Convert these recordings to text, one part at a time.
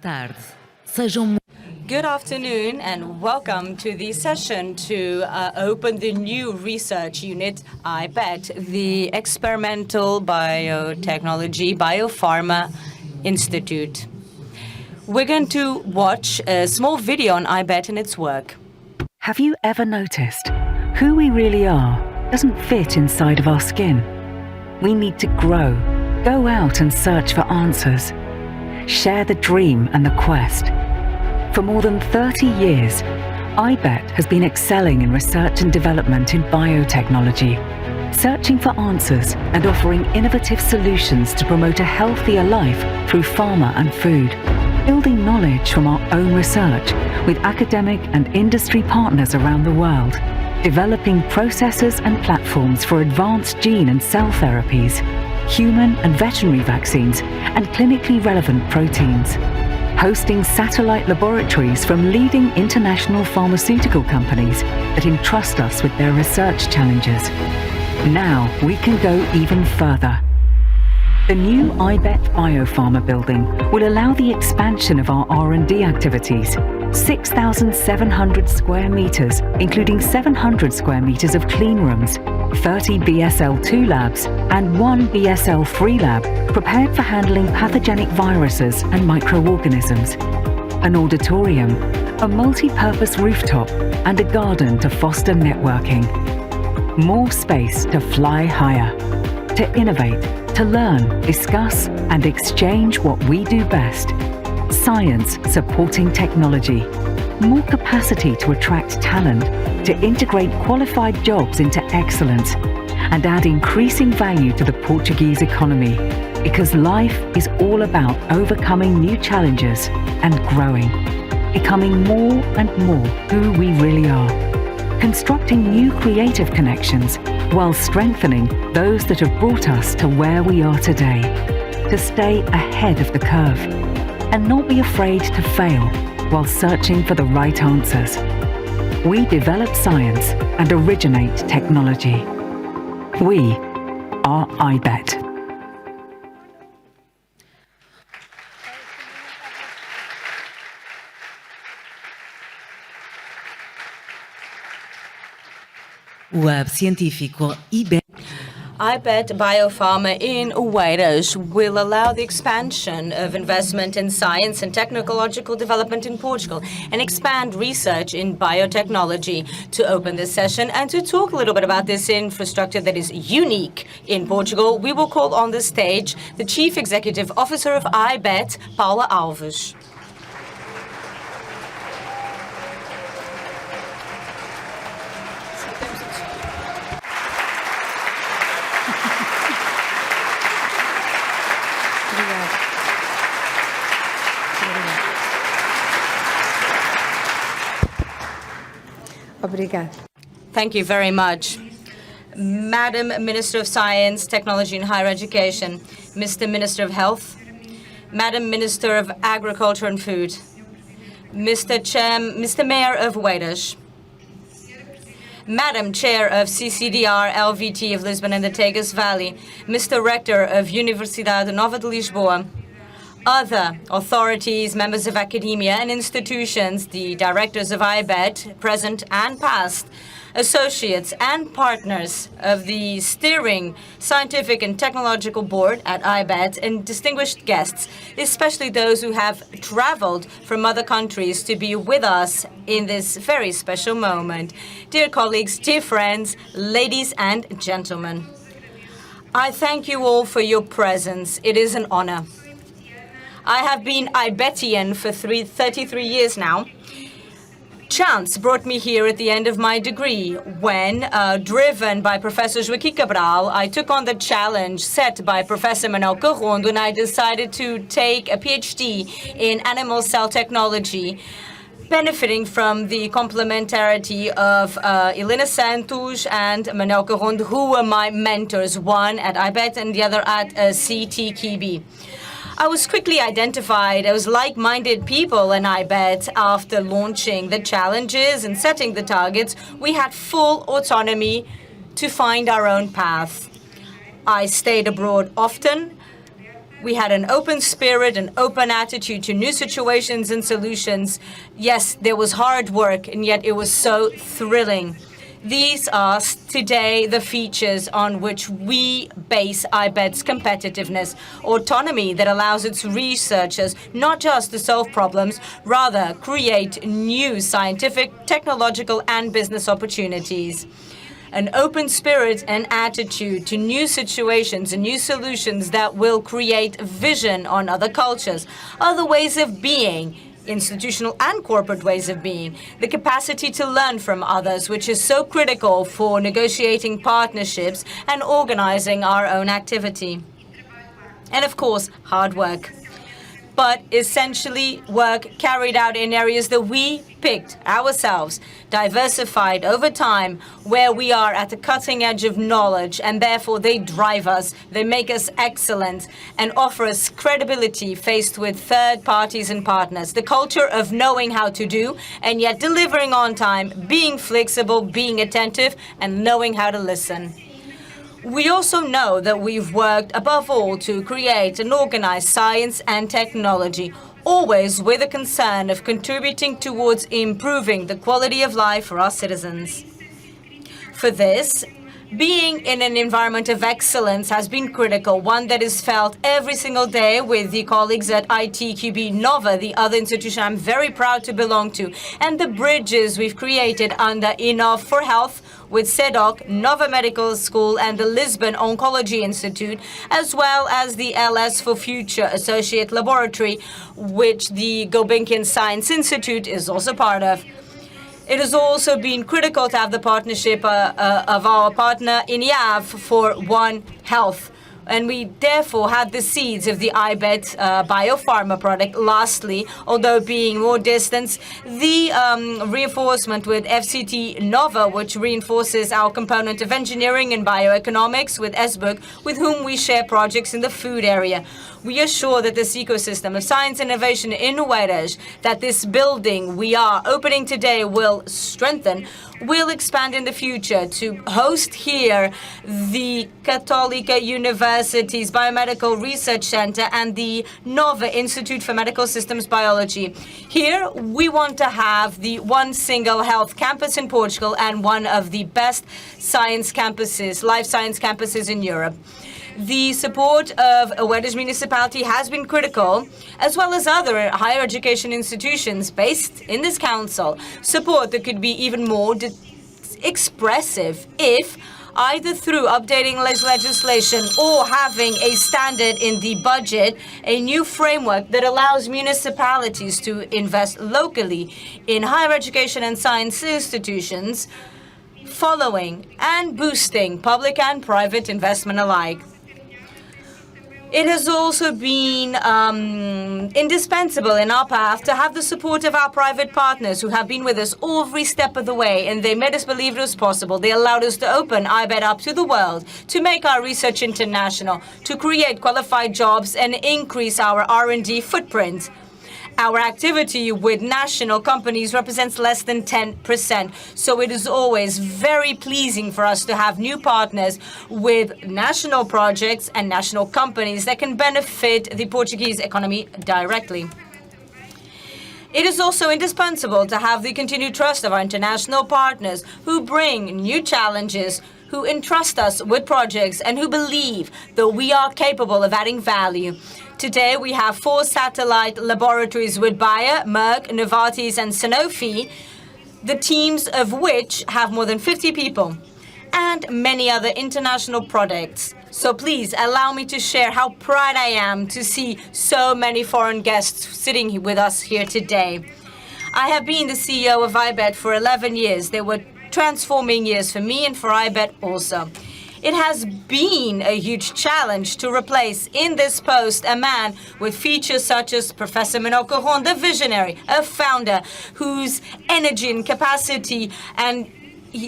tarde. Sejam Good afternoon and welcome to the session to open the new research unit, iBET, the Experimental Biotechnology Biofarma Institute. We're going to watch a small video on iBET and its work. Have you ever noticed who we really are doesn't fit inside of our skin? We need to grow, go out and search for answers, share the dream and the quest. For more than 30 years, iBET has been excelling in research and development in biotechnology, searching for answers and offering innovative solutions to promote a healthier life through pharma and food, building knowledge from our own research with academic and industry partners around the world, developing processes and platforms for advanced gene and cell therapies, human and veterinary vaccines, and clinically relevant proteins, hosting satellite laboratories from leading international pharmaceutical companies that entrust us with their research challenges. Now we can go even further. The new iBET Biofarma building will allow the expansion of our R&D activities. 6,700 square meters, including 700 square meters of clean rooms, 30 BSL-2 labs and 1 BSL-3 lab prepared for handling pathogenic viruses and microorganisms, an auditorium, a multi-purpose rooftop and a garden to foster networking. More space to fly higher, to innovate, to learn, discuss and exchange what we do best. Science supporting technology. More capacity to attract talent, to integrate qualified jobs into excellence and add increasing value to the Portuguese economy. Because life is all about overcoming new challenges and growing, becoming more and more who we really are. Constructing new creative connections while strengthening those that have brought us to where we are today. To stay ahead of the curve and not be afraid to fail while searching for the right answers. We develop science and originate technology. We are iBET. o hub científico iBET. iBET Biofarma in Oeiras will allow the expansion of investment in science and technological development in Portugal and expand research in biotechnology. To open this session and to talk a little bit about this infrastructure that is unique in Portugal, we will call on the stage the Chief Executive Officer of iBET, Paula Alves. Thank you very much. Madam Minister of Science, Technology and Higher Education, Mr. Minister of Health, Madam Minister of Agriculture and Food, Mr. Mayor of Oeiras, Madam Chair of CCDR LVT of Lisbon and the Tagus Valley, Mr. Rector of Universidade Nova de Lisboa, other authorities, members of academia and institutions, the directors of iBET, present and past, associates and partners of the steering scientific and technological board at iBET, and distinguished guests, especially those who have traveled from other countries to be with us in this very special moment. Dear colleagues, dear friends, ladies and gentlemen, I thank you all for your presence. It is an honor. I have been iBETian for 33 years now. Chance brought me here at the end of my degree when, driven by Professor Joaquim Cabral, I took on the challenge set by Professor Manuel Pizarro, and I decided to take a PhD in animal cell technology, benefiting from the complementarity of Helena Santos and Manuel Pizarro, who were my mentors, one at iBET and the other at CTKB. I was quickly identified as like-minded people in iBET. After launching the challenges and setting the targets, we had full autonomy to find our own path. I stayed abroad often, We had an open spirit, an open attitude to new situations and solutions. Yes, there was hard work, and yet it was so thrilling. These are today the features on which we base iBET's competitiveness. Autonomy that allows its researchers not just to solve problems, rather create new scientific, technological, and business opportunities. An open spirit and attitude to new situations and new solutions that will create vision on other cultures, other ways of being, institutional and corporate ways of being, the capacity to learn from others, which is so critical for negotiating partnerships and organizing our own activity. And of course, hard work. But essentially work carried out in areas that we picked ourselves, diversified over time, where we are at the cutting edge of knowledge, and therefore they drive us, they make us excellent, and offer us credibility faced with third parties and partners. The culture of knowing how to do, and yet delivering on time, being flexible, being attentive, and knowing how to listen. We also know that we've worked above all to create and organize science and technology, always with a concern of contributing towards improving the quality of life for our citizens. For this, being in an environment of excellence has been critical, one that is felt every single day with the colleagues at ITQB Nova, the other institution I'm very proud to belong to, and the bridges we've created under Innov for Health, with CEDOC, Nova Medical School, and the Lisbon Oncology Institute, as well as the LS for Future Associate Laboratory, which the Gulbenkian Science Institute is also part of. It has also been critical to have the partnership of our partner INIAV for One Health. And we therefore had the seeds of the iBET Biofarma product. Lastly, although being more distant, the reinforcement with FCT Nova, which reinforces our component of engineering and bioeconomics with SBUC, with whom we share projects in the food area. We are sure that this ecosystem of science innovation in Oeiras, that this building we are opening today will strengthen, will expand in the future to host here the Católica University's Biomedical Research Center and the Nova Institute for Medical Systems Biology. Here, we want to have the one single health campus in Portugal and one of the best science campuses, life science campuses in Europe. The support of Oeiras municipality has been critical, as well as other higher education institutions based in this council. Support that could be even more expressive if, either through updating legislation or having a standard in the budget, a new framework that allows municipalities to invest locally in higher education and science institutions, following and boosting public and private investment alike. It has also been indispensable in our path to have the support of our private partners who have been with us every step of the way, and they made us believe it was possible. They allowed us to open iBET up to the world, to make our research international, to create qualified jobs and increase our R&D footprint. Our activity with national companies represents less than 10%, so it is always very pleasing for us to have new partners with national projects and national companies that can benefit the Portuguese economy directly. It is also indispensable to have the continued trust of our international partners who bring new challenges, who entrust us with projects, and who believe that we are capable of adding value. Today, we have 4 satellite laboratories with Bayer, Merck, Novartis, and Sanofi, the teams of which have more than 50 people, and many other international products. So please allow me to share how proud I am to see so many foreign guests sitting with us here today. I have been the CEO of iBET for 11 years. They were transforming years for me and for iBET also. It has been a huge challenge to replace in this post a man with features such as Professor Manuel Pizarro, the visionary, a founder whose energy and capacity and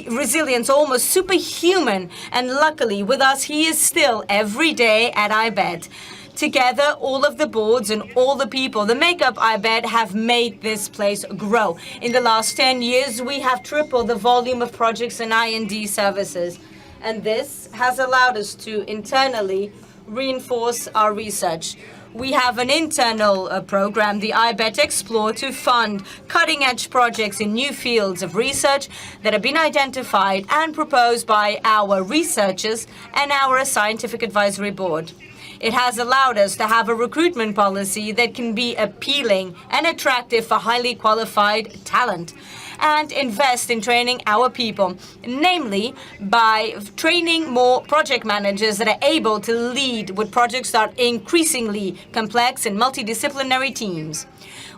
resilience are almost superhuman. And luckily, with us, he is still every day at iBET. Together, all of the boards and all the people that make up iBET have made this place grow. In the last 10 years, we have tripled the volume of projects and I&D services. And this has allowed us to internally reinforce our research. We have an internal program, the iBET Explore, to fund cutting-edge projects in new fields of research that have been identified and proposed by our researchers and our scientific advisory board. It has allowed us to have a recruitment policy that can be appealing and attractive for highly qualified talent, and invest in training our people, namely by training more project managers that are able to lead with projects that are increasingly complex and multidisciplinary teams.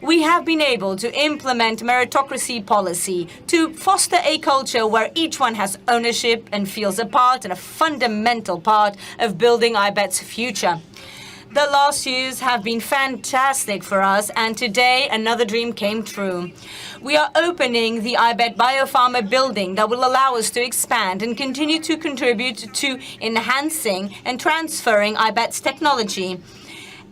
We have been able to implement meritocracy policy to foster a culture where each one has ownership and feels a part and a fundamental part of building iBET's future. The last years have been fantastic for us, and today another dream came true. We are opening the iBET Biofarma building that will allow us to expand and continue to contribute to enhancing and transferring iBET's technology.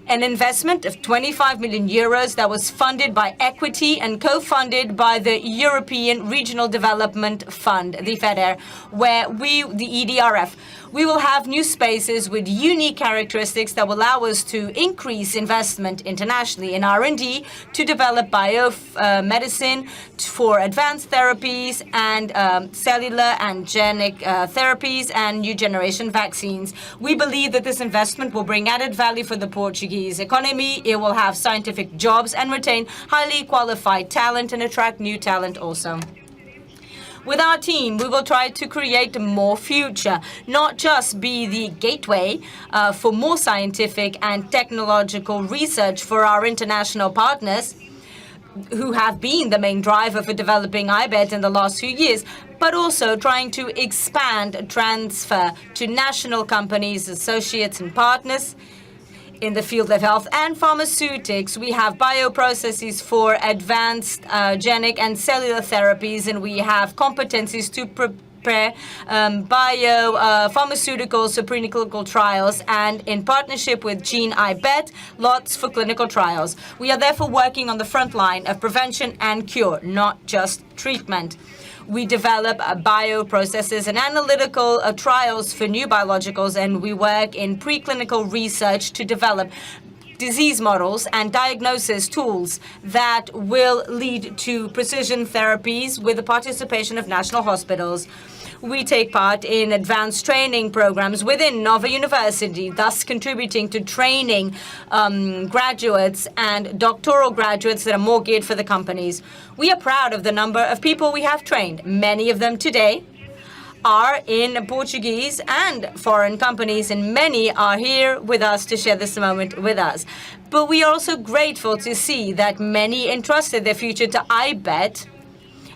An investment of 25 million euros that was funded by equity and co-funded by the European Regional Development Fund, the FEDER, where the EDRF. We will have new spaces with unique characteristics that will allow us to increase investment internationally in R&D to develop biomedicine for advanced therapies and cellular and genic therapies and new generation vaccines. We believe that this investment will bring added value for the Portuguese economy. It will have scientific jobs and retain highly qualified talent and attract new talent also. With our team, we will try to create more future, not just be the gateway for more scientific and technological research for our international partners, who have been the main driver for developing iBET in the last few years, but also trying to expand transfer to national companies, associates and partners. In the field of health and pharmaceutics, we have bioprocesses for advanced genic and cellular therapies, and we have competencies to prepare pharmaceuticals for preclinical trials, and in partnership with Gene iBET, lots for clinical trials. We are therefore working on the front line of prevention and cure, not just treatment. We develop bioprocesses and analytical trials for new biologicals, and we work in preclinical research to develop disease models and diagnosis tools that will lead to precision therapies with the participation of national hospitals. We take part in advanced training programs within Nova University, thus contributing to training graduates and doctoral graduates that are more geared for the companies. We are proud of the number of people we have trained. Many of them today are in Portuguese and foreign companies, and many are here with us to share this moment with us. But we are also grateful to see that many entrusted their future to iBET,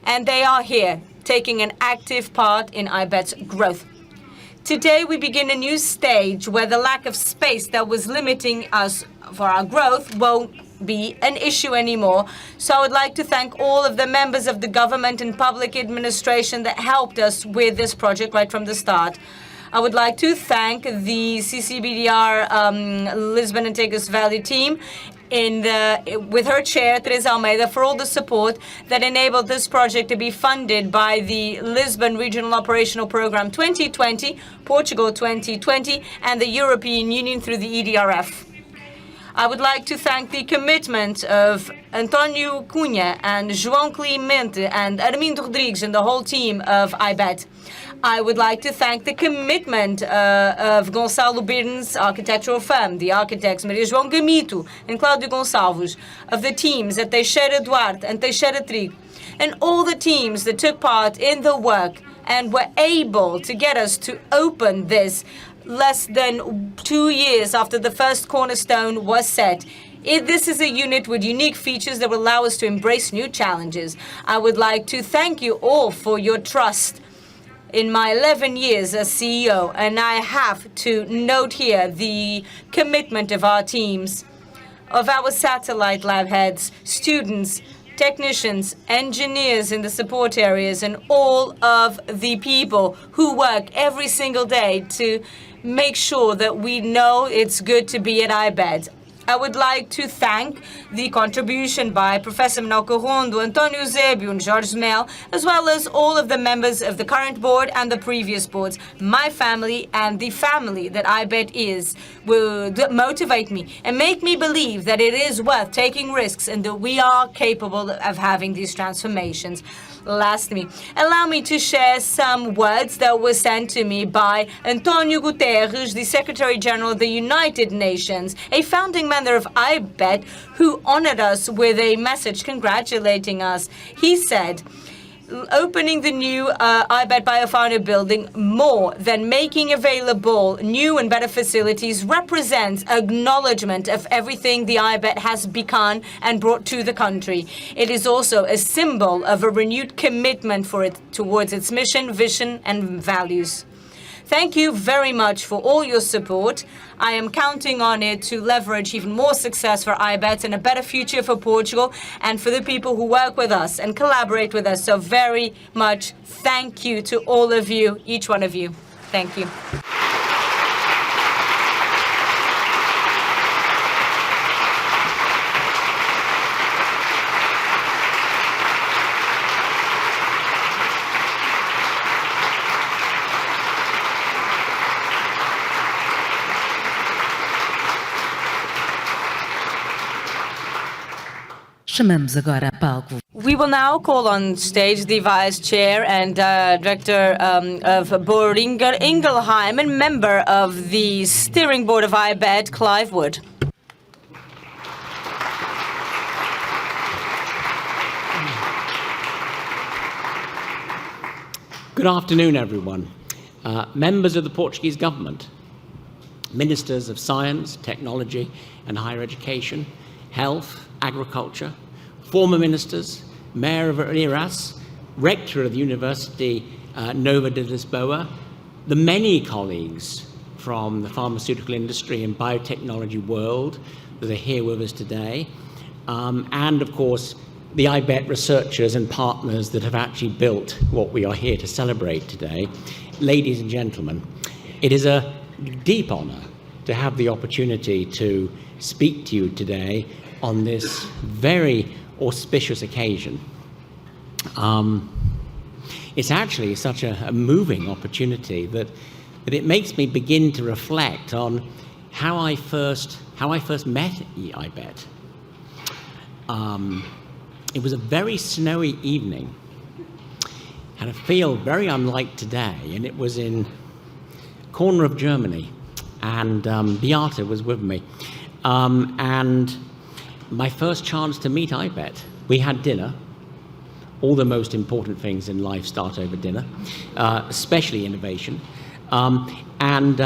and they are here, taking an active part in iBET's growth. Today, we begin a new stage where the lack of space that was limiting us for our growth won't be an issue anymore. So I would like to thank all of the members of the government and public administration that helped us with this project right from the start. I would like to thank the CCBDR Lisbon and Tagus Valley team with her chair, Teresa Almeida, for all the support that enabled this project to be funded by the Lisbon Regional Operational Program 2020, Portugal 2020, and the European Union through the EDRF. I would like to thank the commitment of Antonio Cunha and João Clemente and Armindo Rodrigues and the whole team of iBET. I would like to thank the commitment of Gonçalo Birnes architectural firm, the architects Maria João Gamito and Cláudio Gonçalves, of the teams at Teixeira Duarte and Teixeira Trigo, and all the teams that took part in the work and were able to get us to open this less than 2 years after the first cornerstone was set. This is a unit with unique features that will allow us to embrace new challenges. I would like to thank you all for your trust in my 11 years as CEO, and I have to note here the commitment of our teams, of our satellite lab heads, students, technicians, engineers in the support areas, and all of the people who work every single day to make sure that we know it's good to be at iBET. I would like to thank the contribution by Professor Manuel Pizarro, António Zébio, and Jorge Mel, as well as all of the members of the current board and the previous boards. My family and the family that iBET is will motivate me and make me believe that it is worth taking risks and that we are capable of having these transformations. Lastly, allow me to share some words that were sent to me by António Guterres, the Secretary General of the United Nations, a founding member of iBET, who honored us with a message congratulating us. He said, opening the new iBET Biofarma building more than making available new and better facilities represents acknowledgement of everything the iBET has become and brought to the country. It is also a symbol of a renewed commitment for it towards its mission, vision, and values. Thank you very much for all your support. I am counting on it to leverage even more success for iBET and a better future for Portugal and for the people who work with us and collaborate with us. So very much thank you to all of you, each one of you. Thank you. Chamamos agora a palco. We will now call on stage the Vice Chair and Director of Boehringer Ingelheim and member of the Steering Board of iBET, Clive Wood. Good afternoon, everyone. Members of the Portuguese government, ministers of science, technology and higher education, health, agriculture, former ministers, Mayor of Oeiras, Rector of the University Nova de Lisboa, the many colleagues from the pharmaceutical industry and biotechnology world that are here with us today, and of course the iBET researchers and partners that have actually built what we are here to celebrate today. Ladies and gentlemen, it is a deep honor to have the opportunity to speak to you today on this very auspicious occasion. It's actually such a moving opportunity that it makes me begin to reflect on how I first met iBET. It was a very snowy evening, had a feel very unlike today, and it was in a corner of Germany, and Beata was with me, and my first chance to meet iBET. We had dinner. All the most important things in life start over dinner, especially innovation. And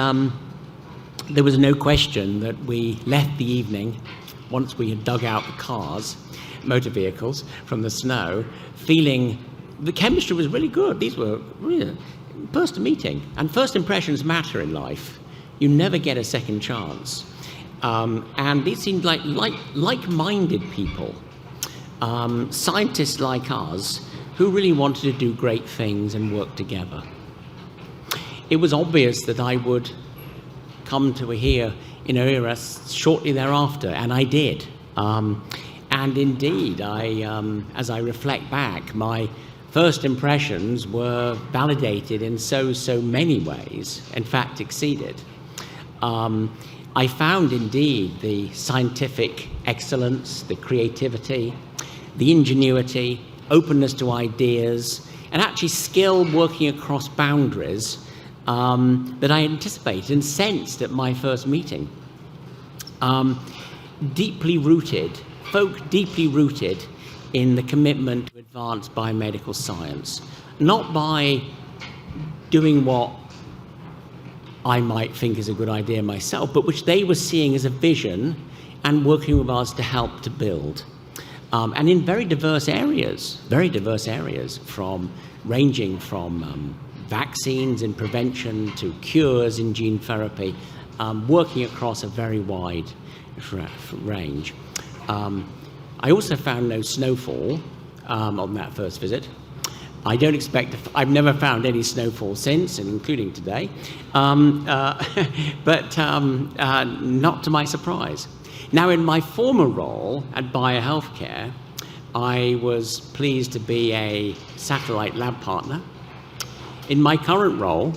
there was no question that we left the evening, once we had dug out the cars, motor vehicles, from the snow, feeling the chemistry was really good. These were really first meeting. And first impressions matter in life. You never get a second chance. And these seemed like-minded people, scientists like us, who really wanted to do great things and work together. It was obvious that I would come to here in Oeiras shortly thereafter, and I did. And indeed, as I reflect back, my first impressions were validated in so many ways, in fact exceeded. I found indeed the scientific excellence, the creativity, the ingenuity, openness to ideas, and actually skill working across boundaries that I anticipated and sensed at my first meeting. Deeply rooted in the commitment to advance biomedical science, not by doing what I might think is a good idea myself, but which they were seeing as a vision and working with us to help to build. And in very diverse areas, ranging from vaccines and prevention to cures in gene therapy, working across a very wide range. I also found no snowfall on that first visit. I don't expect, I've never found any snowfall since, and including today, but not to my surprise. Now, in my former role at BioHealthcare, I was pleased to be a satellite lab partner. In my current role,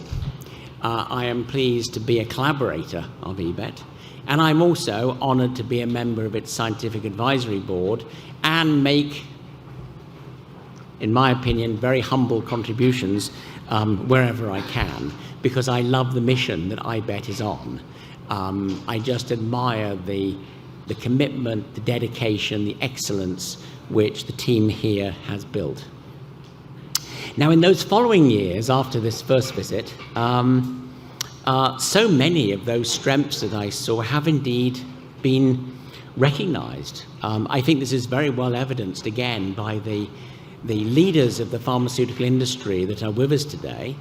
I am pleased to be a collaborator of iBET, and I'm also honored to be a member of its scientific advisory board and make, in my opinion, very humble contributions wherever I can, because I love the mission that iBET is on. I just admire the commitment, the dedication, the excellence which the team here has built. Now, in those following years after this first visit, so many of those strengths that I saw have indeed been recognized. I think this is very well evidenced again by the leaders of the pharmaceutical industry that are with us today,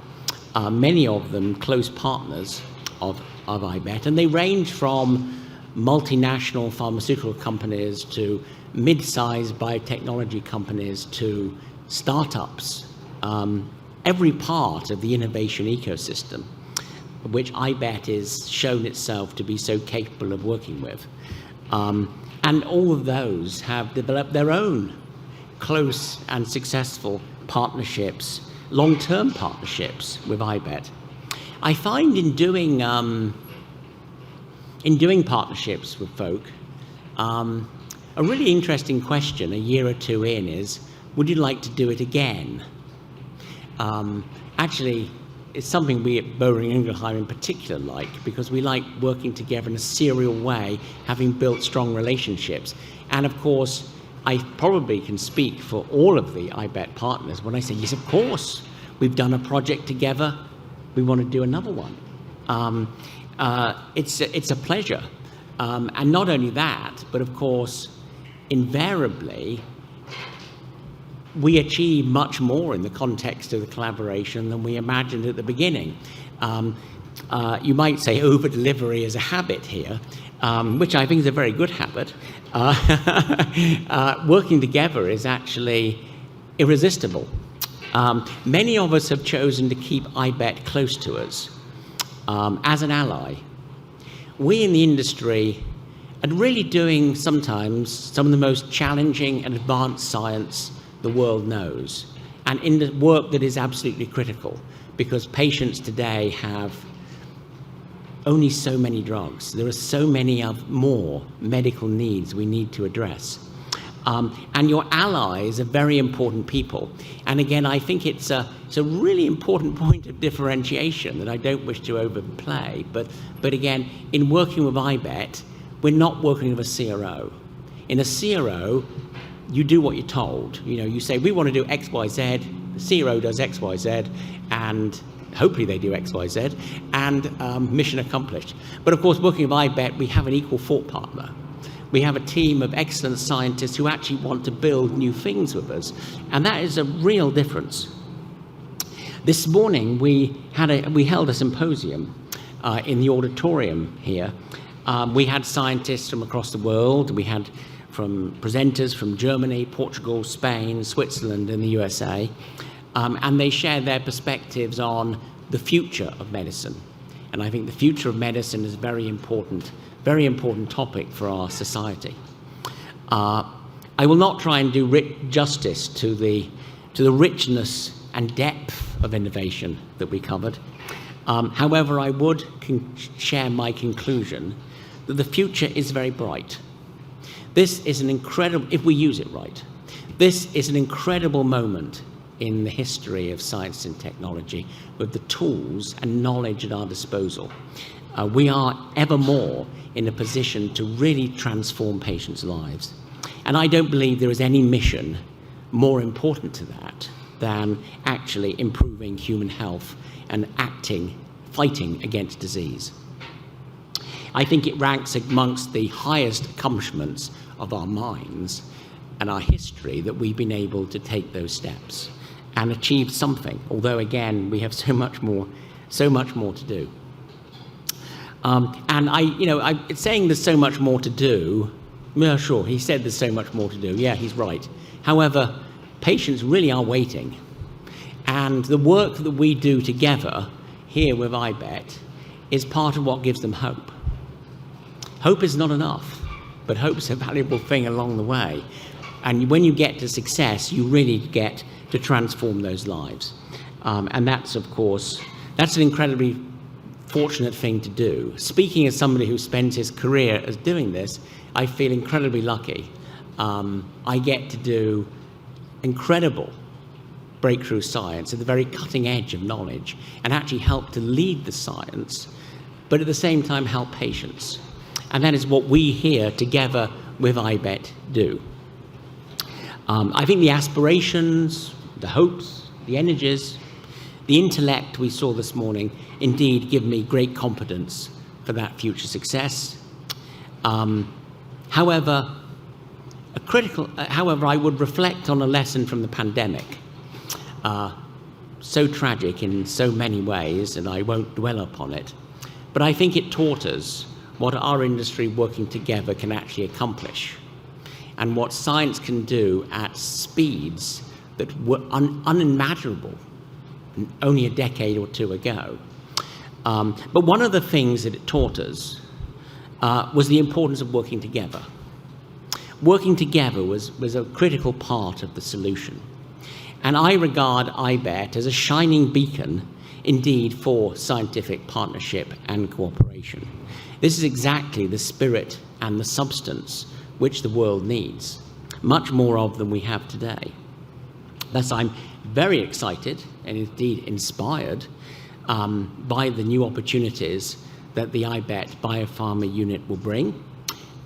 many of them close partners of iBET, and they range from multinational pharmaceutical companies to mid-sized biotechnology companies to startups, every part of the innovation ecosystem, which iBET has shown itself to be so capable of working with. And all of those have developed their own close and successful partnerships, long-term partnerships with iBET. I find in doing partnerships with folk, a really interesting question a year or two in is, would you like to do it again? Actually, it's something we at Boehringer Ingelheim in particular like, because we like working together in a serial way, having built strong relationships. And of course, I probably can speak for all of the iBET partners when I say, yes, of course, we've done a project together, we want to do another one. It's a pleasure. And not only that, but of course, invariably, we achieve much more in the context of the collaboration than we imagined at the beginning. You might say over-delivery is a habit here, which I think is a very good habit. Working together is actually irresistible. Many of us have chosen to keep iBET close to us as an ally. We in the industry are really doing sometimes some of the most challenging and advanced science the world knows, and in the work that is absolutely critical, because patients today have only so many drugs. There are so many more medical needs we need to address. And your allies are very important people. And again, I think it's a really important point of differentiation that I don't wish to overplay. But again, in working with iBET, we're not working with a CRO. In a CRO, you do what you're told. You know, you say, we want to do X, Y, Z. The CRO does X, Y, Z, and hopefully they do X, Y, Z, and mission accomplished. But of course, working with iBET, we have an equal thought partner. We have a team of excellent scientists who actually want to build new things with us, and that is a real difference. This morning, we held a symposium in the auditorium here. We had scientists from across the world. We had from presenters from Germany, Portugal, Spain, Switzerland, and the USA, and they shared their perspectives on the future of medicine. And I think the future of medicine is a very important topic for our society. I will not try and do justice to the richness and depth of innovation that we covered. However, I would share my conclusion that the future is very bright. This is an incredible, if we use it right, this is an incredible moment in the history of science and technology with the tools and knowledge at our disposal. We are ever more in a position to really transform patients' lives. And I don't believe there is any mission more important to that than actually improving human health and fighting against disease. I think it ranks amongst the highest accomplishments of our minds and our history that we've been able to take those steps and achieve something, although again, we have so much more to do. And it's saying there's so much more to do. Yeah, sure, he said there's so much more to do. Yeah, he's right. However, patients really are waiting. And the work that we do together here with iBET is part of what gives them hope. Hope is not enough. but hope's a valuable thing along the way. And when you get to success, you really get to transform those lives. And that's, of course, that's an incredibly fortunate thing to do. Speaking as somebody who spends his career as doing this, I feel incredibly lucky. I get to do incredible breakthrough science at the very cutting edge of knowledge and actually help to lead the science, but at the same time help patients. And that is what we here together with iBET do. I think the aspirations, the hopes, the energies, the intellect we saw this morning indeed give me great confidence for that future success. However, I would reflect on a lesson from the pandemic. So tragic in so many ways, and I won't dwell upon it. But I think it taught us what our industry working together can actually accomplish, and what science can do at speeds that were unimaginable only a decade or two ago. But one of the things that it taught us was the importance of working together. Working together was a critical part of the solution. And I regard iBET as a shining beacon, indeed, for scientific partnership and cooperation. This is exactly the spirit and the substance which the world needs, much more of than we have today. Thus, I'm very excited and indeed inspired by the new opportunities that the iBET Biopharma unit will bring.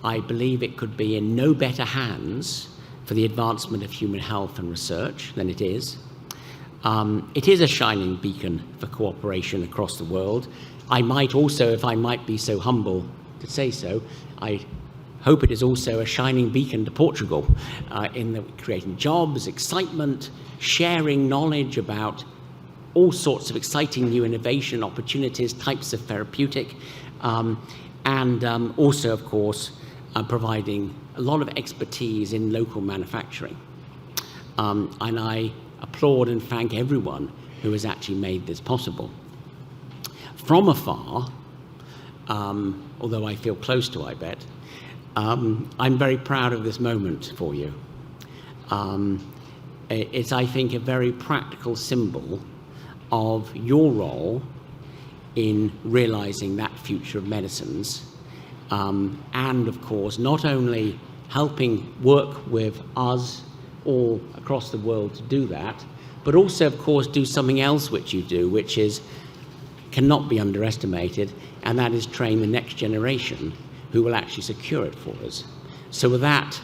I believe it could be in no better hands for the advancement of human health and research than it is. It is a shining beacon for cooperation across the world. I might also, if I might be so humble to say so, I hope it is also a shining beacon to Portugal in creating jobs, excitement, sharing knowledge about all sorts of exciting new innovation opportunities, types of therapeutic, and also, of course, providing a lot of expertise in local manufacturing. And I applaud and thank everyone who has actually made this possible. From afar, although I feel close to iBET, I'm very proud of this moment for you. It's, I think, a very practical symbol of your role in realizing that future of medicines, and of course, not only helping work with us all across the world to do that, but also, of course, do something else which you do, which cannot be underestimated, and that is train the next generation who will actually secure it for us. So with that,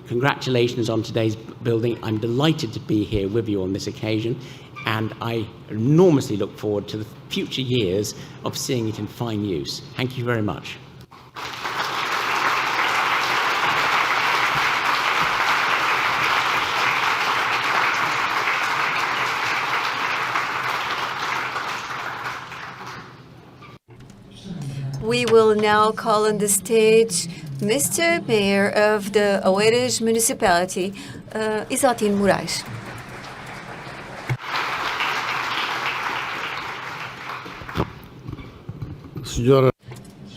congratulations on today's building. I'm delighted to be here with you on this occasion, and I enormously look forward to the future years of seeing it in fine use. Thank you very much. We will now call on the stage Mr. Mayor of the Oeiras municipality, Isaltino Morais.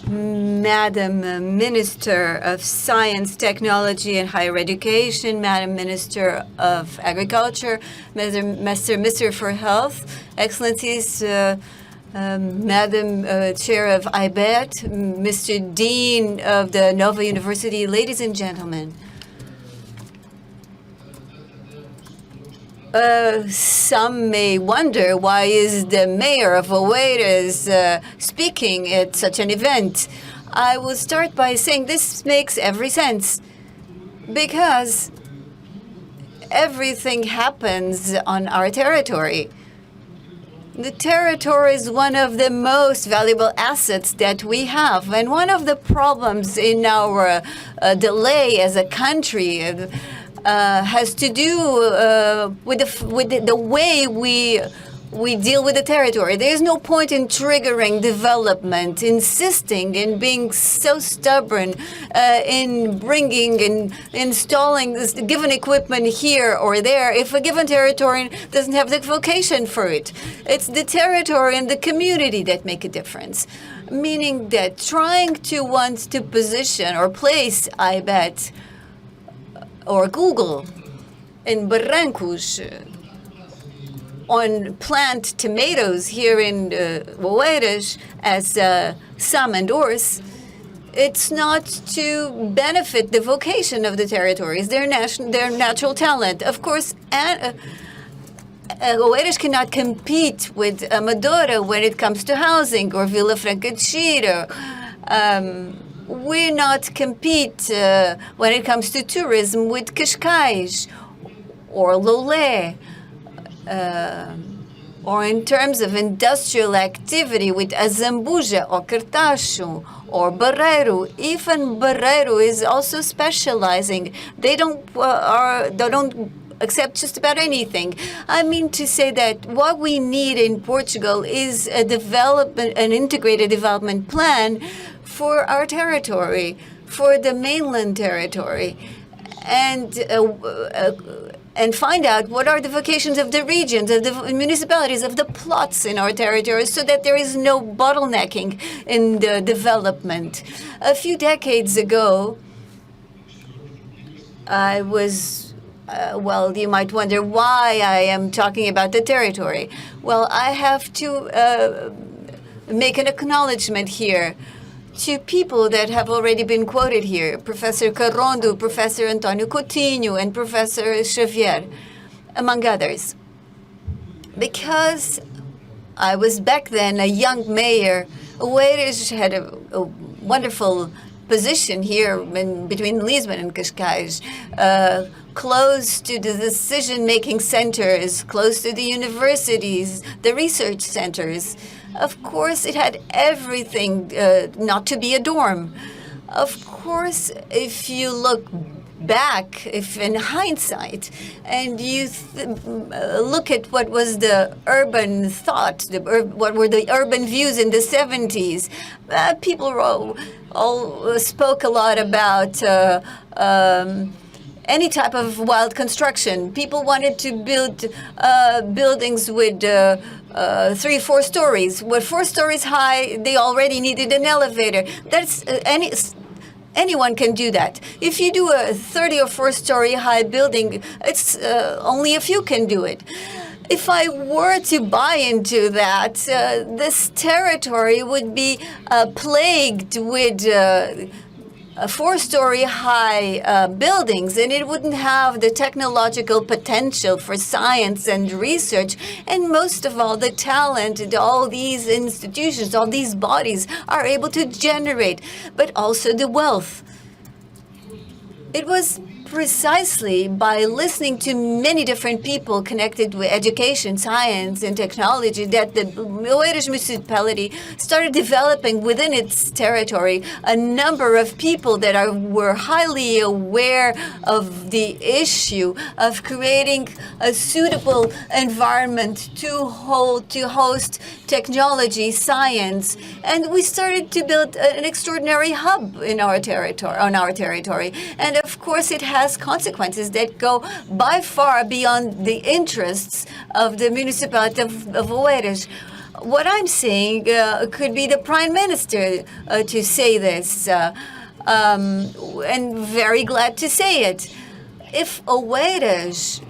Madam Minister of Science, Technology and Higher Education, Madam Minister of Agriculture, Mr. for Health, Excellencies, Madam Chair of iBET, Mr. Dean of the Nova University, ladies and gentlemen. Some may wonder why is the mayor of Oeiras speaking at such an event. I will start by saying this makes every sense, because everything happens on our territory. The territory is one of the most valuable assets that we have, and one of the problems in our delay as a country has to do with the way we deal with the territory. There's no point in triggering development, insisting in being so stubborn, in bringing and installing this given equipment here or there if a given territory doesn't have the vocation for it. It's the territory and the community that make a difference. Meaning that trying to want to position or place iBET or Google in Barrancos on plant tomatoes here in Oeiras, as some endorse, it's not to benefit the vocation of the territories, their natural talent. Of course, Oeiras cannot compete with Amadora when it comes to housing, or Vila Franca de Xira. We not compete when it comes to tourism with Cascais or Lolé. Or in terms of industrial activity with Azambuja or Cartacho or Barreiro. Even Barreiro is also specializing. They don't accept just about anything. I mean to say that what we need in Portugal is an integrated development plan for our territory, for the mainland territory, and find out what are the vocations of the regions, of the municipalities, of the plots in our territory, so that there is no bottlenecking in the development. A few decades ago, I was, you might wonder why I am talking about the territory. Well, I have to make an acknowledgement here to people that have already been quoted here, Professor Carrondo, Professor Antonio Coutinho, and Professor Xavier, among others. Because I was back then a young mayor, Oeiras had a wonderful position here between Lisbon and Cascais, close to the decision-making centers, close to the universities, the research centers. Of course, it had everything not to be a dorm. Of course, if you look back, if in hindsight, and you look at what was the urban thought, what were the urban views in the 70s, people all spoke a lot about any type of wild construction. People wanted to build buildings with 3-4 stories. With 4 stories high, they already needed an elevator. That's anyone can do that. If you do a 30 or 4-story high building, it's only a few can do it. If I were to buy into that, this territory would be plagued with 4-story high buildings, and it wouldn't have the technological potential for science and research, and most of all, the talent that all these institutions, all these bodies are able to generate, but also the wealth. It was precisely by listening to many different people connected with education, science, and technology that the Oeiras municipality started developing within its territory a number of people that were highly aware of the issue of creating a suitable environment to host technology, science, and we started to build an extraordinary hub on our territory. And of course, it has consequences that go by far beyond the interests of the municipality of Oeiras. What I'm saying could be the Prime Minister to say this, and very glad to say it. If Oeiras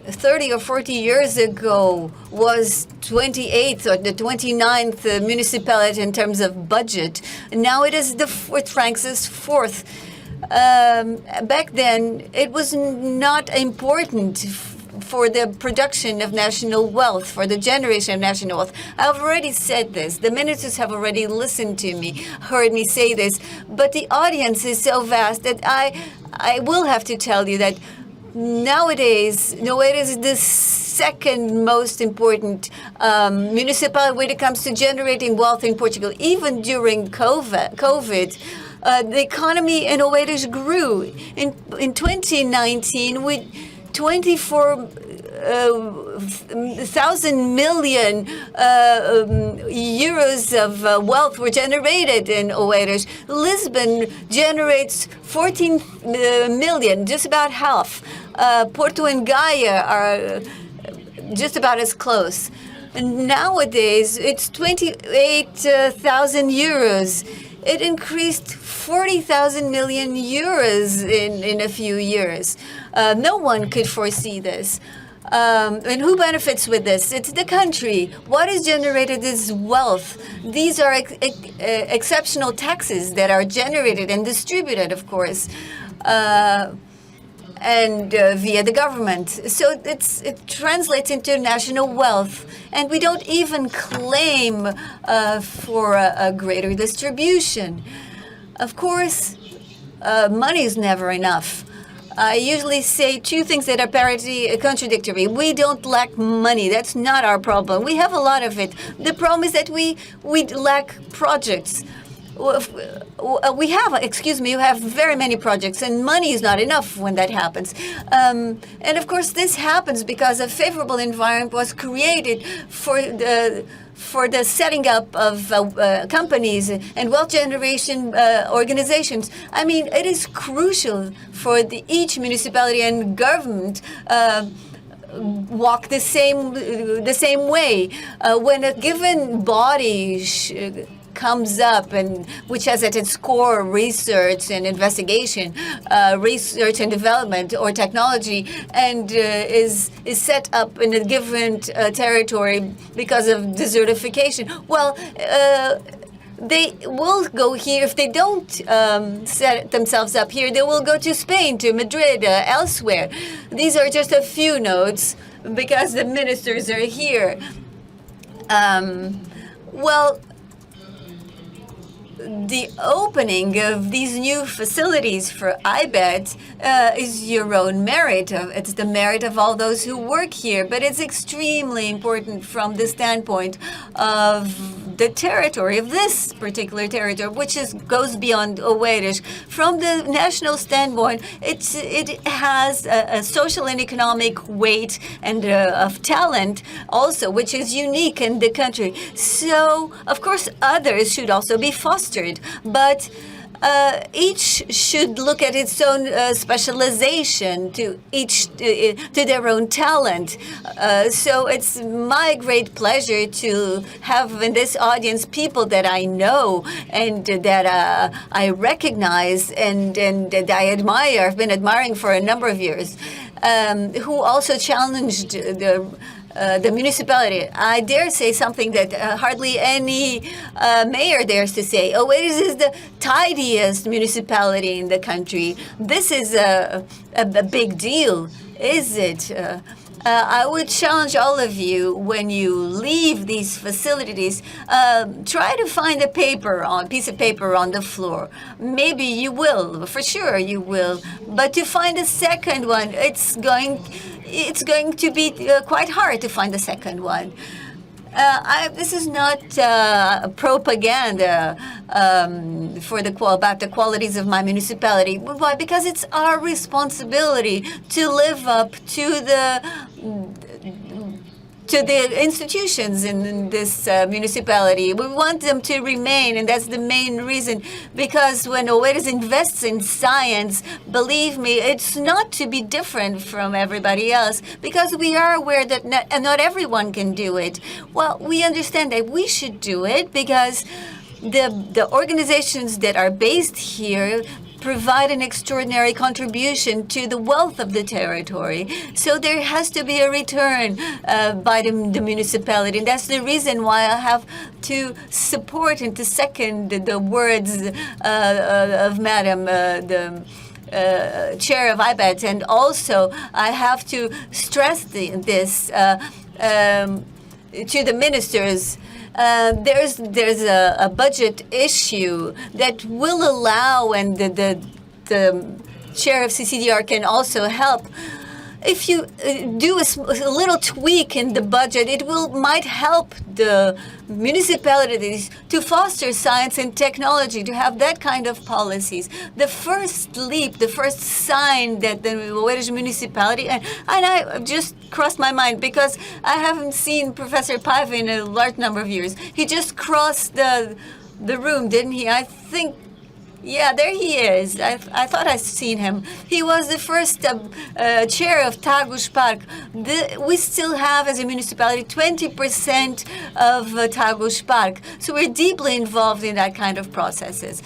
30 or 40 years ago was 28th or the 29th municipality in terms of budget, now it ranks as 4th. Back then, it was not important for the production of national wealth, for the generation of national wealth. I've already said this. The ministers have already listened to me, heard me say this, but the audience is so vast that I will have to tell you that nowadays, Oeiras is the second most important municipality when it comes to generating wealth in Portugal. Even during COVID, the economy in Oeiras grew. In 2019, with 24 1,000 million euros of wealth were generated in Oeiras. Lisbon generates 14 million, just about half. Porto and Gaia are just about as close. And nowadays, it's 28,000 euros. It increased 40,000 million euros in a few years. No one could foresee this. And who benefits with this? It's the country. What is generated is wealth. These are exceptional taxes that are generated and distributed, of course, and via the government. So it translates into national wealth. And we don't even claim for a greater distribution. Of course, money is never enough. I usually say two things that are contradictory. We don't lack money. That's not our problem. We have a lot of it. The problem is that we lack projects. We have very many projects, and money is not enough when that happens. And of course, this happens because a favorable environment was created for the setting up of companies and wealth generation organizations. I mean, it is crucial for each municipality and government walk the same way. When a given body comes up and which has at its core research and investigation, research and development or technology, and is set up in a given territory because of desertification, well, they will go here. If they don't set themselves up here, they will go to Spain, to Madrid, elsewhere. These are just a few notes because the ministers are here. Well, the opening of these new facilities for iBET is your own merit. It's the merit of all those who work here, but it's extremely important from the standpoint of the territory, of this particular territory, which goes beyond Oeiras. From the national standpoint, it has a social and economic weight and of talent also, which is unique in the country. So, of course, others should also be fostered, but each should look at its own specialization, to their own talent. So it's my great pleasure to have in this audience people that I know and that I recognize and that I admire. I've been admiring for a number of years, who also challenged the municipality. I dare say something that hardly any mayor dares to say. Oeiras is the tidiest municipality in the country. This is a big deal, is it? I would challenge all of you, when you leave these facilities, try to find a piece of paper on the floor. Maybe you will, for sure you will. But to find a second one, it's going to be quite hard to find the second one. This is not propaganda about the qualities of my municipality. Why? Because it's our responsibility to live up to the institutions in this municipality. We want them to remain, and that's the main reason. Because when Oeiras invests in science, believe me, it's not to be different from everybody else, because we are aware that not everyone can do it. Well, we understand that we should do it because the organizations that are based here provide an extraordinary contribution to the wealth of the territory. So there has to be a return by the municipality. And that's the reason why I have to support and to second the words of Madam the chair of iBET. And also I have to stress this to the ministers. There's a budget issue that will allow, and the chair of CCDR can also help. if you do a little tweak in the budget, it might help the municipalities to foster science and technology, to have that kind of policies. The first leap, the first sign that the Oeiras municipality, and I just crossed my mind because I haven't seen Professor Paiva in a large number of years. He just crossed the room, didn't he? I think. Yeah, there he is. I thought I'd seen him. He was the first chair of Tagus Park. We still have, as a municipality, 20% of Tagus Park. So we're deeply involved in that kind of processes.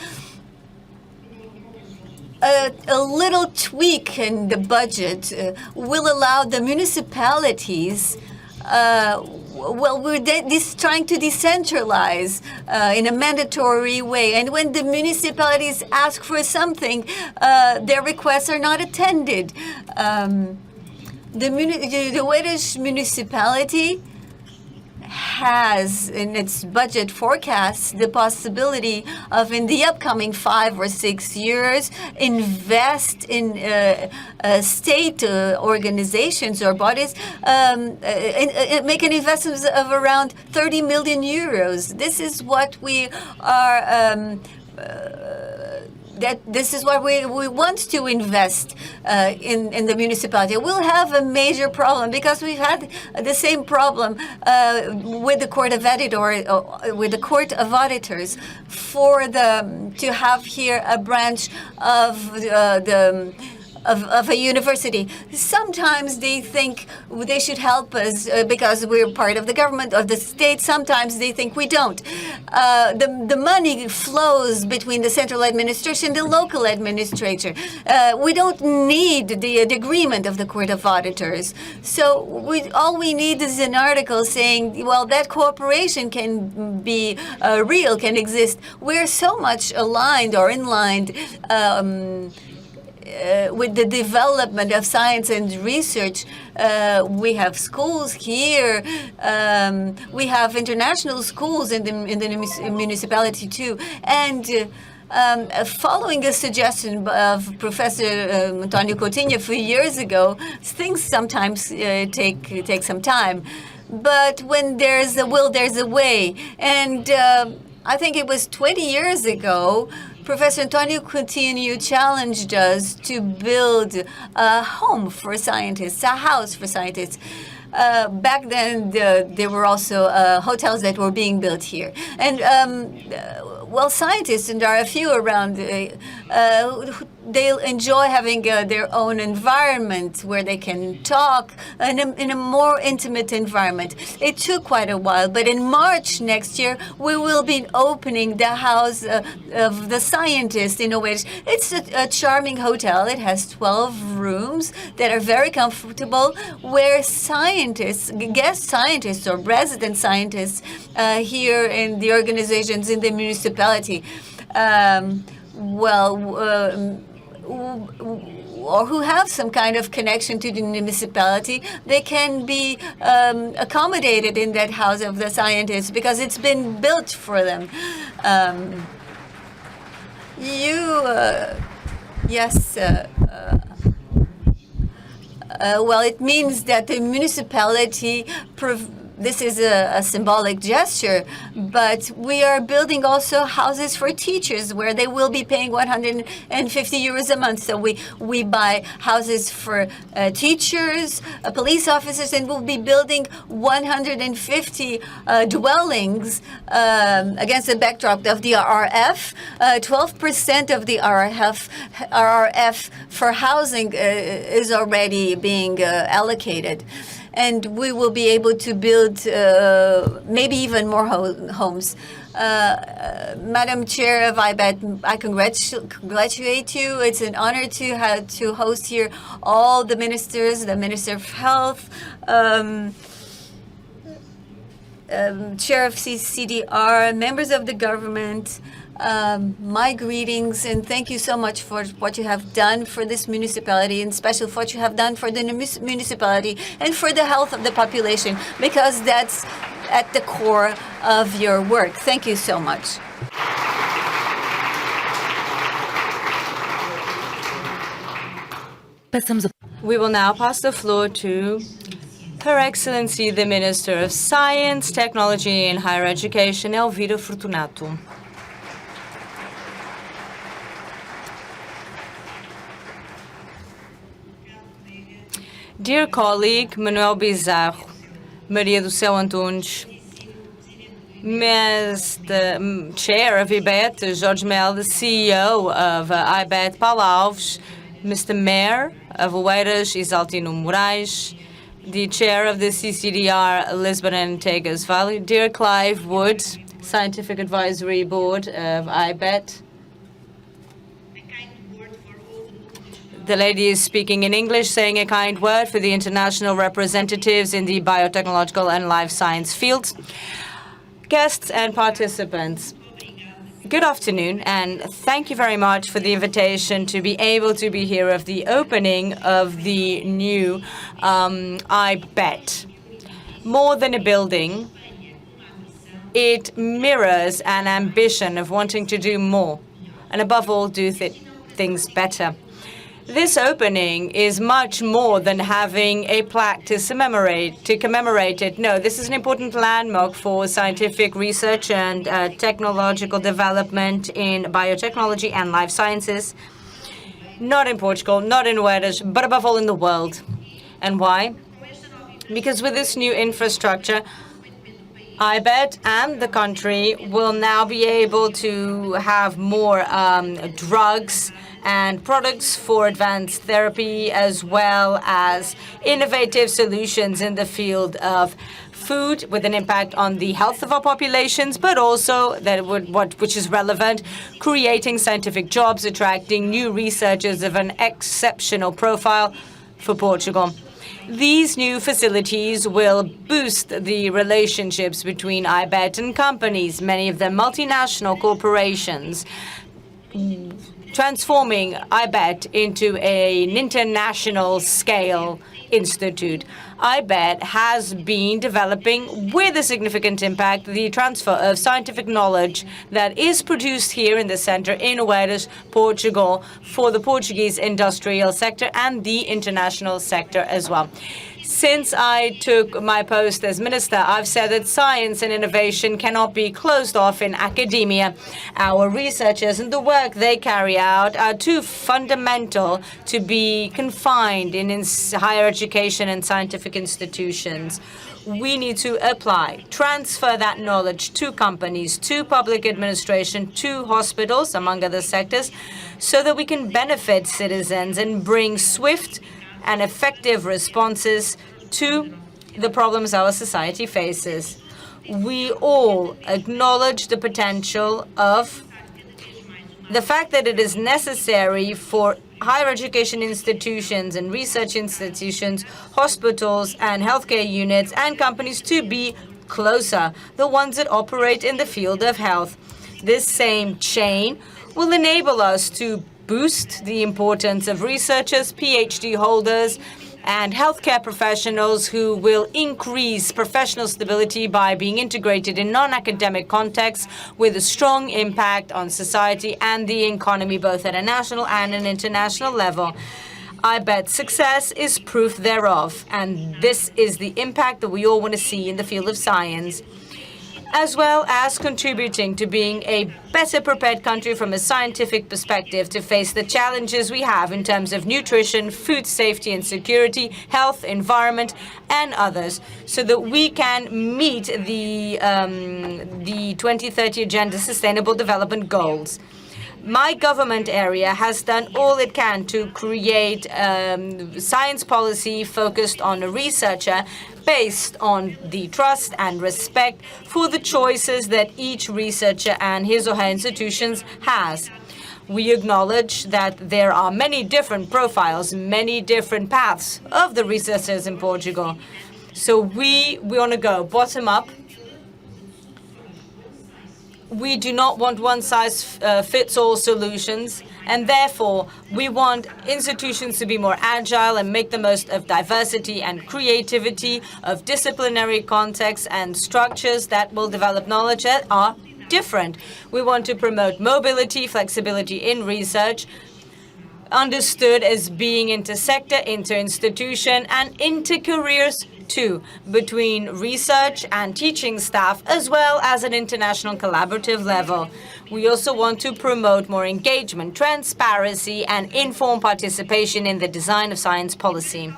A little tweak in the budget will allow the municipalities we're trying to decentralize in a mandatory way. And when the municipalities ask for something, their requests are not attended. The Oeiras municipality has in its budget forecasts the possibility of, in the upcoming 5 or 6 years, invest in state organizations or bodies, make an investment of around 30 million euros. This is what we are this is what we want to invest in the municipality. We'll have a major problem because we've had the same problem with the Court of Auditors to have here a branch of of a university. Sometimes they think they should help us because we're part of the government or the state. Sometimes they think we don't. The money flows between the central administration and the local administrator. We don't need the agreement of the Court of Auditors. So all we need is an article saying, well, that cooperation can be real, can exist. We're so much aligned or in line with the development of science and research. We have schools here. We have international schools in the municipality too. And following a suggestion of Professor Antonio Coutinho a few years ago, things sometimes take some time. But when there's a will, there's a way. And I think it was 20 years ago, Professor Antonio Coutinho challenged us to build a home for scientists, a house for scientists. Back then, there were also hotels that were being built here. And, well, scientists, and there are a few around, they enjoy having their own environment where they can talk in a more intimate environment. It took quite a while, but in March next year, we will be opening the House of the Scientist in Oeiras. It's a charming hotel. It has 12 rooms that are very comfortable, where scientists, guest scientists or resident scientists here in the organizations in the municipality, or who have some kind of connection to the municipality, they can be accommodated in that House of the Scientists because it's been built for them. Well, it means that the municipality this is a symbolic gesture, but we are building also houses for teachers where they will be paying 150 euros a month. So we buy houses for teachers, police officers, and we'll be building 150 dwellings against the backdrop of the RRF. 12% of the RRF for housing is already being allocated. And we will be able to build maybe even more homes. Madam Chair of iBET, I congratulate you. It's an honor to host here all the ministers, the Minister of Health, Chair of CDR, members of the government. My greetings, and thank you so much for what you have done for this municipality, and especially for what you have done for the municipality and for the health of the population, because that's at the core of your work. Thank you so much. Passamos a We will now pass the floor to Her Excellency the Minister of Science, Technology and Higher Education, Elvira Fortunato. Dear colleague Manuel Pizarro, Maria do Céu Antunes, the Chair of iBET, Jorge Mel, the CEO of iBET, Paula Alves, Mr. Mayor of Oeiras, Isaltino Morais, the Chair of the CCDR, Lisbon and Tagus Valley, dear Clive Wood, Scientific Advisory Board of iBET. The lady is speaking in English, saying a kind word for the international representatives in the biotechnological and life science fields. Guests and participants, good afternoon, and thank you very much for the invitation to be able to be here of the opening of the new iBET. More than a building, it mirrors an ambition of wanting to do more, and above all, do things better. This opening is much more than having a plaque to commemorate it. No, this is an important landmark for scientific research and technological development in biotechnology and life sciences, not in Portugal, not in Oeiras, but above all in the world. And why? Because with this new infrastructure, iBET and the country will now be able to have more drugs and products for advanced therapy, as well as innovative solutions in the field of food with an impact on the health of our populations, but also which is relevant, creating scientific jobs, attracting new researchers of an exceptional profile for Portugal. These new facilities will boost the relationships between iBET and companies, many of them multinational corporations, transforming iBET into an international scale institute. iBET has been developing with a significant impact the transfer of scientific knowledge that is produced here in the center in Oeiras, Portugal, for the Portuguese industrial sector and the international sector as well. Since I took my post as minister, I've said that science and innovation cannot be closed off in academia. Our researchers and the work they carry out are too fundamental to be confined in higher education and scientific institutions. We need to transfer that knowledge to companies, to public administration, to hospitals, among other sectors, so that we can benefit citizens and bring swift and effective responses to the problems our society faces. We all acknowledge the potential of the fact that it is necessary for higher education institutions and research institutions, hospitals and healthcare units and companies to be closer, the ones that operate in the field of health. This same chain will enable us to boost the importance of researchers, PhD holders, and healthcare professionals who will increase professional stability by being integrated in non-academic contexts with a strong impact on society and the economy, both at a national and an international level. iBET's success is proof thereof, and this is the impact that we all want to see in the field of science, as well as contributing to being a better prepared country from a scientific perspective to face the challenges we have in terms of nutrition, food safety and security, health, environment, and others, so that we can meet the 2030 Agenda Sustainable Development Goals. My government area has done all it can to create science policy focused on a researcher based on the trust and respect for the choices that each researcher and his or her institutions has. We acknowledge that there are many different profiles, many different paths of the researchers in Portugal. So we want to go bottom up. We do not want one-size-fits-all solutions, and therefore we want institutions to be more agile and make the most of diversity and creativity, of disciplinary contexts and structures that will develop knowledge that are different. We want to promote mobility, flexibility in research, understood as being inter-sector, inter-institution, and inter-careers too, between research and teaching staff, as well as an international collaborative level. We also want to promote more engagement, transparency, and informed participation in the design of science policy.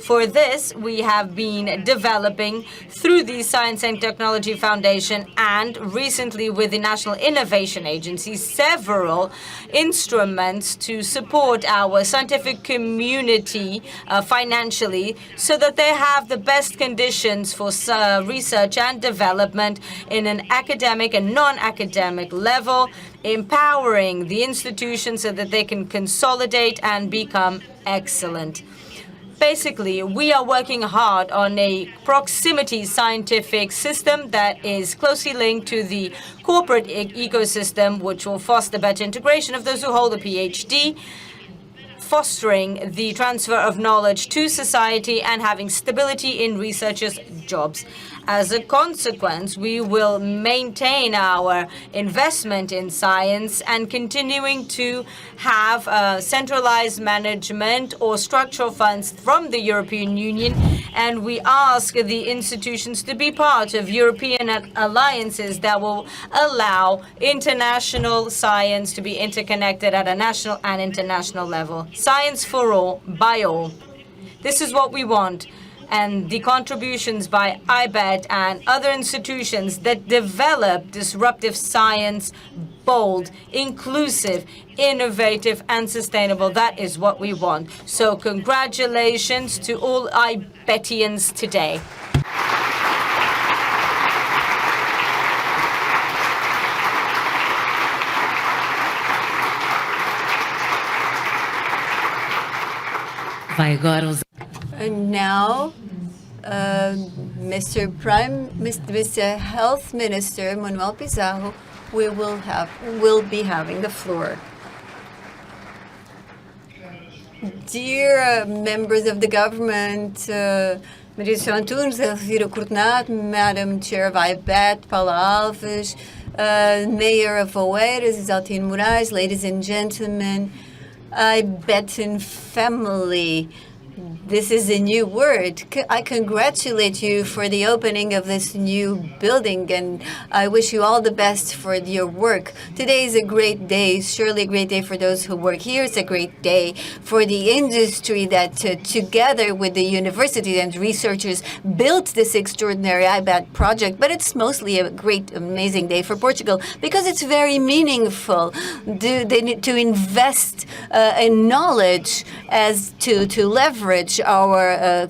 For this, we have been developing through the Science and Technology Foundation and recently with the National Innovation Agency several instruments to support our scientific community financially so that they have the best conditions for research and development in an academic and non-academic level, empowering the institutions so that they can consolidate and become excellent. Basically, we are working hard on a proximity scientific system that is closely linked to the corporate ecosystem, which will foster better integration of those who hold a PhD, fostering the transfer of knowledge to society and having stability in researchers' jobs. As a consequence, we will maintain our investment in science and continuing to have centralized management or structural funds from the European Union. And we ask the institutions to be part of European alliances that will allow international science to be interconnected at a national and international level. Science for all, by all. This is what we want. And the contributions by iBET and other institutions that develop disruptive science, bold, inclusive, innovative, and sustainable. That is what we want. So congratulations to all iBETians today. Vai agora usar. And now, Mr. Health Minister Manuel Pizarro will be having the floor. Dear members of the government, Céu Antunes, Elvira Fortunato, Madam Chair of iBET, Paula Alves, Mayor of Oeiras, Isaltino Morais, ladies and gentlemen, iBET family. This is a new word. I congratulate you for the opening of this new building, and I wish you all the best for your work. Today is a great day, surely a great day for those who work here. It's a great day for the industry that together with the university and researchers built this extraordinary iBET project. But it's mostly a great, amazing day for Portugal because it's very meaningful. They need to invest in knowledge as to leverage our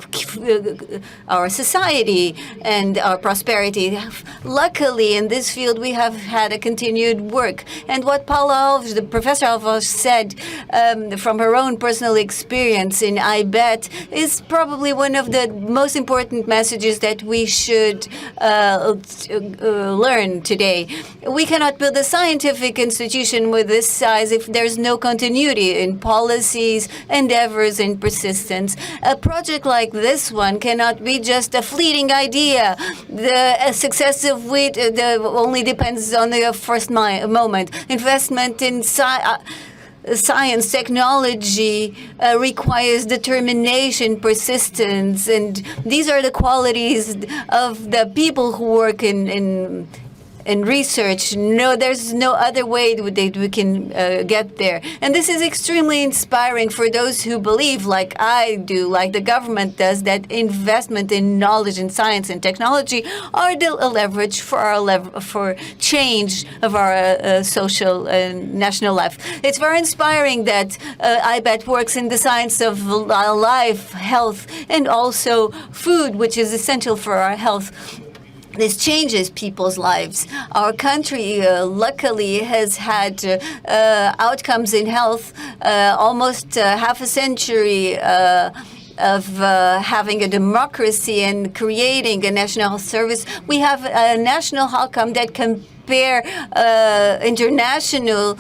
society and our prosperity. Luckily, in this field, we have had a continued work. And what Paula Alves, the Professor Alves said from her own personal experience in iBET is probably one of the most important messages that we should learn today. We cannot build a scientific institution with this size if there's no continuity in policies, endeavors, and persistence. A project like this one cannot be just a fleeting idea. The success of which only depends on the first moment. Investment in science, technology requires determination, persistence, and these are the qualities of the people who work in research. No, there's no other way that we can get there. And this is extremely inspiring for those who believe, like I do, like the government does, that investment in knowledge and science and technology are a leverage for change of our social and national life. It's very inspiring that iBET works in the science of life, health, and also food, which is essential for our health. This changes people's lives. Our country, luckily, has had outcomes in health almost half a century of having a democracy and creating a national service. We have a national outcome that compare internationally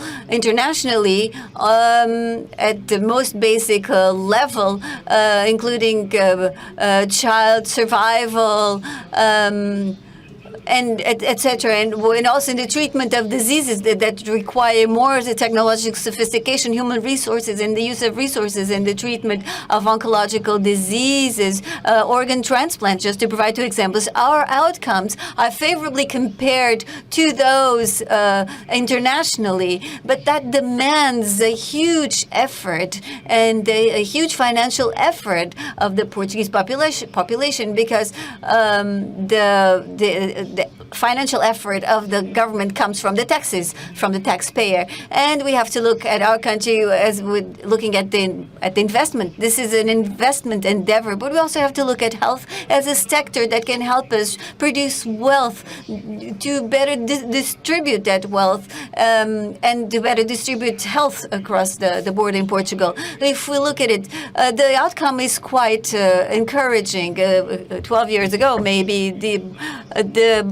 at the most basic level, including child survival, and etc. And also in the treatment of diseases that require more the technological sophistication, human resources, and the use of resources in the treatment of oncological diseases, organ transplant, just to provide two examples. Our outcomes are favorably compared to those internationally, but that demands a huge effort and a huge financial effort of the Portuguese population because the financial effort of the government comes from the taxes, from the taxpayer. And we have to look at our country as we're looking at the investment. This is an investment endeavor, but we also have to look at health as a sector that can help us produce wealth, to better distribute that wealth, and to better distribute health across the board in Portugal. If we look at it, the outcome is quite encouraging. 12 years ago, maybe, the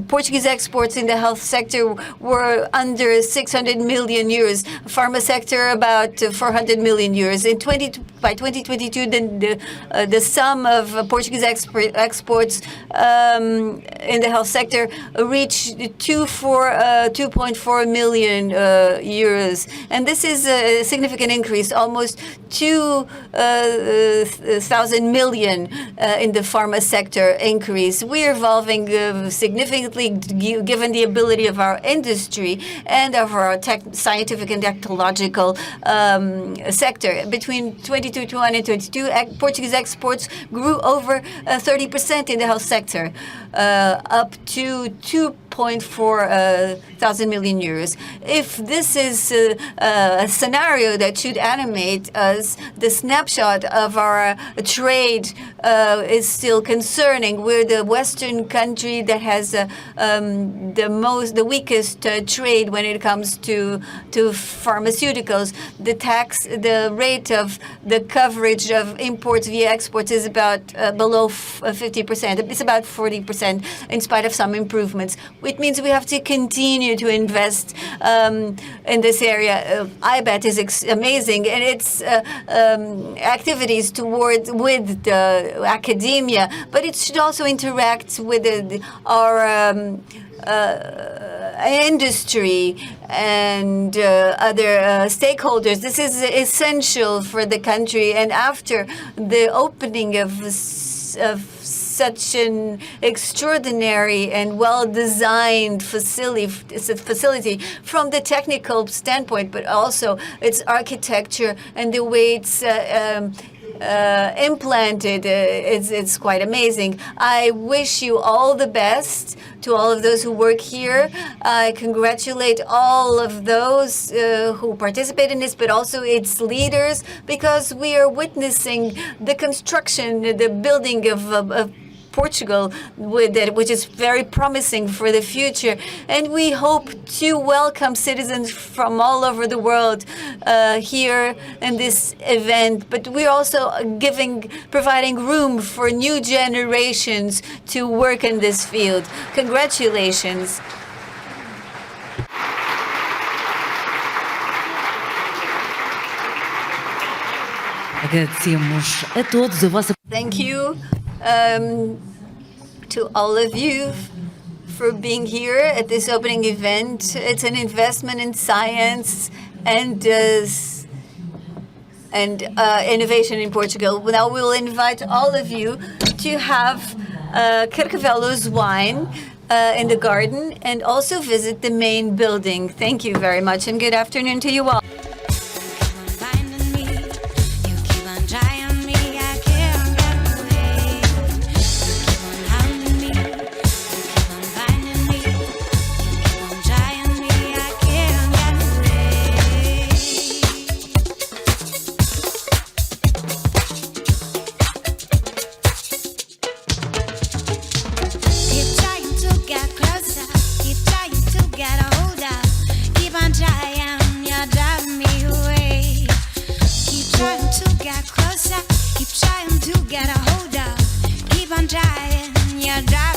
Portuguese exports in the health sector were under 600 million euros. Pharma sector about 400 million euros. By 2022, the sum of Portuguese exports in the health sector reached 2.4 million euros, and this is a significant increase, almost 2,000 million in the pharma sector increase. We are evolving significantly, given the ability of our industry and of our scientific and technological sector. Between 2021 and 2022, Portuguese exports grew over 30% in the health sector, up to 2.4 thousand million euros. If this is a scenario that should animate us, the snapshot of our trade is still concerning. We're the Western country that has the weakest trade when it comes to pharmaceuticals. The rate of the coverage of imports via exports is about below 50%. It's about 40% in spite of some improvements. It means we have to continue to invest in this area. iBET is amazing, and its activities with the academia, but it should also interact with our industry and other stakeholders. This is essential for the country, and after the opening of such an extraordinary and well-designed facility from the technical standpoint, but also its architecture and the way it's implanted, it's quite amazing. I wish you all the best to all of those who work here. I congratulate all of those who participate in this, but also its leaders, because we are witnessing the construction, the building of Portugal, which is very promising for the future. And we hope to welcome citizens from all over the world here in this event. But we're also providing room for new generations to work in this field. Congratulations. Agradecemos a todos a vossa. Thank you to all of you for being here at this opening event. It's an investment in science and innovation in Portugal. Now we will invite all of you to have Carcavelos wine in the garden and also visit the main building. Thank you very much, and good afternoon to you all. Keep trying to get a hold of, keep on trying, you're driving.